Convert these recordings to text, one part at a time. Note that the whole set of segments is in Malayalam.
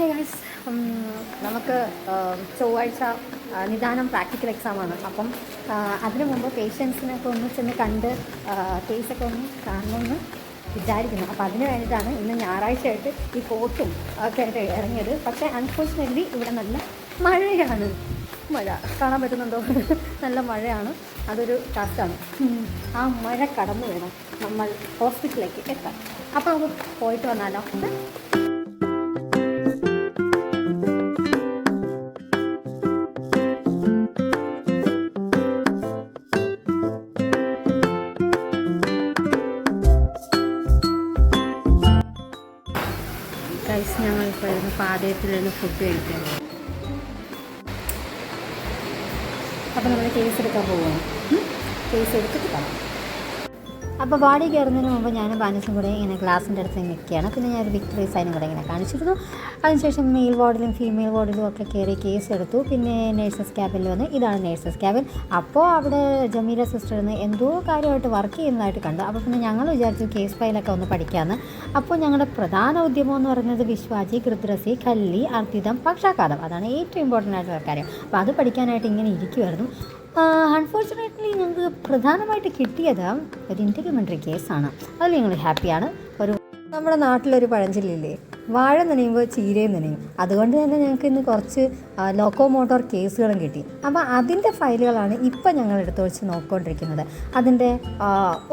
ഹേ ഗൈസ്, നമുക്ക് ചൊവ്വാഴ്ച നിദാനം പ്രാക്ടിക്കൽ എക്സാമാണ്. അപ്പം അതിനു മുമ്പ് പേഷ്യൻസിനൊക്കെ ഒന്ന് ചെന്ന് കണ്ട് കേസൊക്കെ ഒന്ന് കാണണമെന്ന് വിചാരിക്കുന്നു. അപ്പോൾ അതിന് വേണ്ടിയിട്ടാണ് ഇന്ന് ഞായറാഴ്ചയായിട്ട് ഈ കോട്ടും ഒക്കെ ആയിട്ട് ഇറങ്ങിയത്. പക്ഷേ അൺഫോർച്ചുനേറ്റ്ലി ഇവിടെ നല്ല മഴയാണ്. മഴ കാണാൻ പറ്റുന്നുണ്ടോ? നല്ല മഴയാണ്. അതൊരു ടാസ്ക്കാണ്. ആ മഴ കടന്നു വേണം നമ്മൾ ഹോസ്പിറ്റലിലേക്ക് എത്താൻ. അപ്പോൾ നമുക്ക് പോയിട്ട് വന്നാലോ? ഗൈസ്, ഞങ്ങളിപ്പോൾ പാതയത്തിലിരുന്ന് ഫുഡ് കഴിക്കുന്നത്. അപ്പോൾ നമ്മൾ കേസ് എടുക്കാൻ പോവുകയാണ്. കേസ് എടുത്തിട്ട് കാണാം. അപ്പോൾ വാടി കയറുന്നതിന് മുമ്പ് ഞാനും ബാനസും കൂടെ ഇങ്ങനെ ഗ്ലാസിൻ്റെ അടുത്ത് നിൽക്കുകയാണ്. പിന്നെ ഞാനൊരു വിക്ടറി സൈനും കൂടെ ഇങ്ങനെ കാണിച്ചിരുന്നു. അതിനുശേഷം മെയിൽ വാർഡിലും ഫീമെയിൽ വാർഡിലും ഒക്കെ കയറി കേസ് എടുത്തു. പിന്നെ നേഴ്സസ് ക്യാബിനിൽ വന്ന് ഇതാണ് നേഴ്സസ് ക്യാബിൻ. അപ്പോൾ അവിടെ ജമീല സിസ്റ്ററിന് എന്തോ കാര്യമായിട്ട് വർക്ക് ചെയ്യുന്നതായിട്ട് കണ്ടു. അപ്പോൾ പിന്നെ ഞങ്ങൾ വിചാരിച്ചു കേസ് ഫയലൊക്കെ ഒന്ന് പഠിക്കാമെന്ന്. അപ്പോൾ ഞങ്ങളുടെ പ്രധാന ഉദ്യമം എന്ന് പറയുന്നത് വിശ്വാജി, കൃദ്രസി, കല്ലി, അർത്തിതം, പക്ഷാഘാതം. അതാണ് ഏറ്റവും ഇമ്പോർട്ടൻ്റ് ആയിട്ടുള്ള കാര്യം. അപ്പോൾ അത് പഠിക്കാനായിട്ട് ഇങ്ങനെ ഇരിക്കുമായിരുന്നു. അൺഫോർച്ചുനേറ്റ്ലി ഞങ്ങൾക്ക് പ്രധാനമായിട്ട് കിട്ടിയത് ഒരു ഇൻറ്റഗ്രിമെൻ്ററി കേസാണ്. അതിൽ ഞങ്ങൾ ഹാപ്പിയാണ്. നമ്മുടെ നാട്ടിലൊരു പഴഞ്ചൊല്ലില്ലേ, വാഴ നനയുമ്പോൾ ചീരയും നനയും. അതുകൊണ്ട് തന്നെ ഞങ്ങൾക്ക് ഇന്ന് കുറച്ച് ലോക്കോമോട്ടോർ കേസുകളും കിട്ടി. അപ്പോൾ അതിൻ്റെ ഫയലുകളാണ് ഇപ്പം ഞങ്ങൾ എടുത്ത് വെച്ച് നോക്കിക്കൊണ്ടിരിക്കുന്നത്. അതിൻ്റെ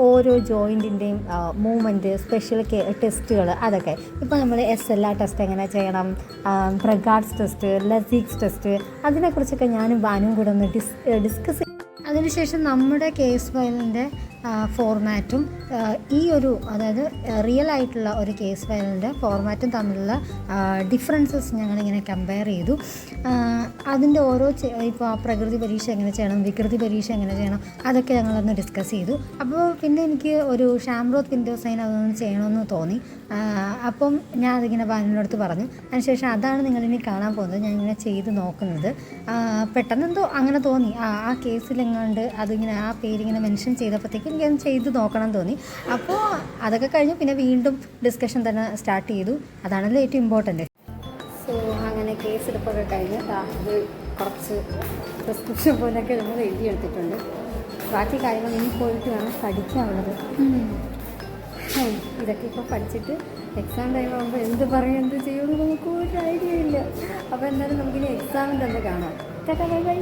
ഓരോ ജോയിൻറ്റിൻ്റെയും മൂവ്മെൻറ്റ്, സ്പെഷ്യൽ ടെസ്റ്റുകൾ, അതൊക്കെ ഇപ്പോൾ നമ്മൾ SLR ടെസ്റ്റ് എങ്ങനെ ചെയ്യണം, ബ്രഗാർഡ്സ് ടെസ്റ്റ്, ലസീക്സ് ടെസ്റ്റ്, അതിനെക്കുറിച്ചൊക്കെ ഞാനും ബാനും കൂടെ ഒന്ന് ഡിസ്കസ്. അതിനുശേഷം നമ്മുടെ കേസ് ഫയലിൻ്റെ ഫോർമാറ്റും ഈ ഒരു, അതായത് റിയൽ ആയിട്ടുള്ള ഒരു കേസ് ഫയലിൻ്റെ ഫോർമാറ്റും തമ്മിലുള്ള ഡിഫറൻസസ് ഞങ്ങളിങ്ങനെ കമ്പയർ ചെയ്തു. അതിൻ്റെ ഓരോ ഇപ്പോൾ പ്രകൃതി പരീക്ഷ എങ്ങനെ ചെയ്യണം, വികൃതി പരീക്ഷ എങ്ങനെ ചെയ്യണം, അതൊക്കെ ഞങ്ങളൊന്ന് ഡിസ്കസ് ചെയ്തു. അപ്പോൾ പിന്നെ എനിക്ക് ഒരു ഷാംറോത്ത് വിൻഡോ സൈൻ അതൊന്ന് ചെയ്യണമെന്ന് തോന്നി. അപ്പം ഞാൻ അതിങ്ങനെ ബാലിനോടത്ത് പറഞ്ഞു. അതിനുശേഷം അതാണ് നിങ്ങളിനി കാണാൻ പോകുന്നത്. ഞാനിങ്ങനെ ചെയ്ത് നോക്കുന്നത്. പെട്ടെന്നെന്തോ അങ്ങനെ തോന്നി, ആ കേസിലെങ്ങാണ്ട് അതിങ്ങനെ ആ പേരിങ്ങനെ മെൻഷൻ ചെയ്തപ്പോഴത്തേക്ക് എനിക്കത് ചെയ്ത് നോക്കണം തോന്നി. അപ്പോൾ അതൊക്കെ കഴിഞ്ഞ് പിന്നെ വീണ്ടും ഡിസ്കഷൻ തന്നെ സ്റ്റാർട്ട് ചെയ്തു. അതാണല്ലോ ഏറ്റവും ഇമ്പോർട്ടൻറ്റ്. സോ അങ്ങനെ കേസെടുപ്പൊക്കെ കഴിഞ്ഞ് അത് കുറച്ച് പ്രിസ്ക്രിപ്ഷൻ പോലൊക്കെ നമ്മൾ എഴുതിയെടുത്തിട്ടുണ്ട്. ബാക്കി കാര്യങ്ങൾ ഇനി പോയിട്ട് വേണം പഠിക്കാനുള്ളത്. ഇതൊക്കെ ഇപ്പോൾ പഠിച്ചിട്ട് എക്സാം ടൈം ആകുമ്പോൾ എന്ത് പറയും, എന്ത് ചെയ്യുമെന്ന് നമുക്ക് ഒരു ഐഡിയ ഇല്ല. അപ്പോൾ എന്തായാലും നമുക്കിനി എക്സാമിൻ്റെ ഒന്ന് കാണാം. Bye bye.